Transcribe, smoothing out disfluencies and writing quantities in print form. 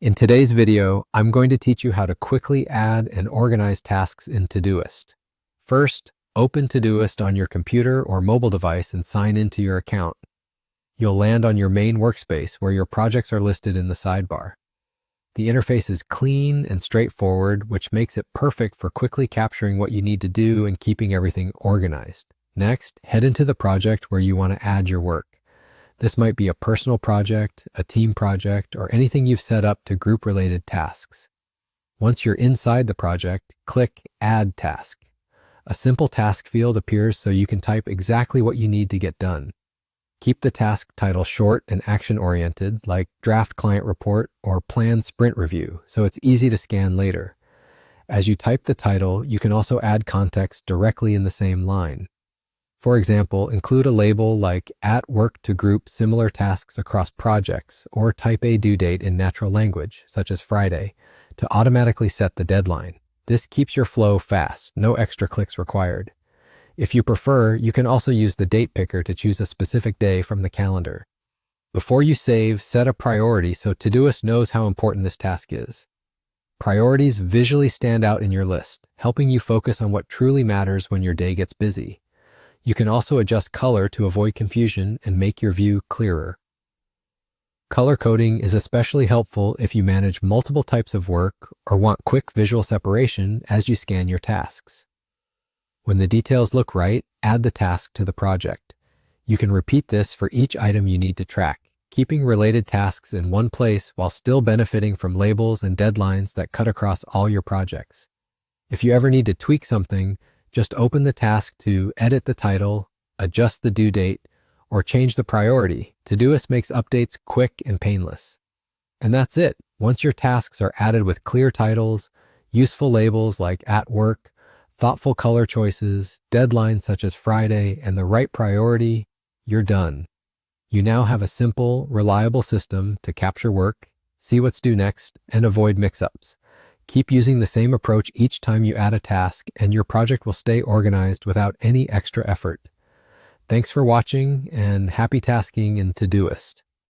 In today's video, I'm going to teach you how to quickly add and organize tasks in Todoist. First, open Todoist on your computer or mobile device and sign into your account. You'll land on your main workspace where your projects are listed in the sidebar. The interface is clean and straightforward, which makes it perfect for quickly capturing what you need to do and keeping everything organized. Next, head into the project where you want to add your work. This might be a personal project, a team project, or anything you've set up to group related tasks. Once you're inside the project, click Add Task. A simple task field appears so you can type exactly what you need to get done. Keep the task title short and action-oriented, like Draft Client Report or Plan Sprint Review, so it's easy to scan later. As you type the title, you can also add context directly in the same line. For example, include a label like "at work" to group similar tasks across projects, or type a due date in natural language, such as Friday, to automatically set the deadline. This keeps your flow fast, no extra clicks required. If you prefer, you can also use the date picker to choose a specific day from the calendar. Before you save, set a priority so Todoist knows how important this task is. Priorities visually stand out in your list, helping you focus on what truly matters when your day gets busy. You can also adjust color to avoid confusion and make your view clearer. Color coding is especially helpful if you manage multiple types of work or want quick visual separation as you scan your tasks. When the details look right, add the task to the project. You can repeat this for each item you need to track, keeping related tasks in one place while still benefiting from labels and deadlines that cut across all your projects. If you ever need to tweak something, just open the task to edit the title, adjust the due date, or change the priority. Todoist makes updates quick and painless. And that's it. Once your tasks are added with clear titles, useful labels like "at work," thoughtful color choices, deadlines such as Friday, and the right priority, you're done. You now have a simple, reliable system to capture work, see what's due next, and avoid mix-ups. Keep using the same approach each time you add a task, and your project will stay organized without any extra effort. Thanks for watching, and happy tasking in Todoist.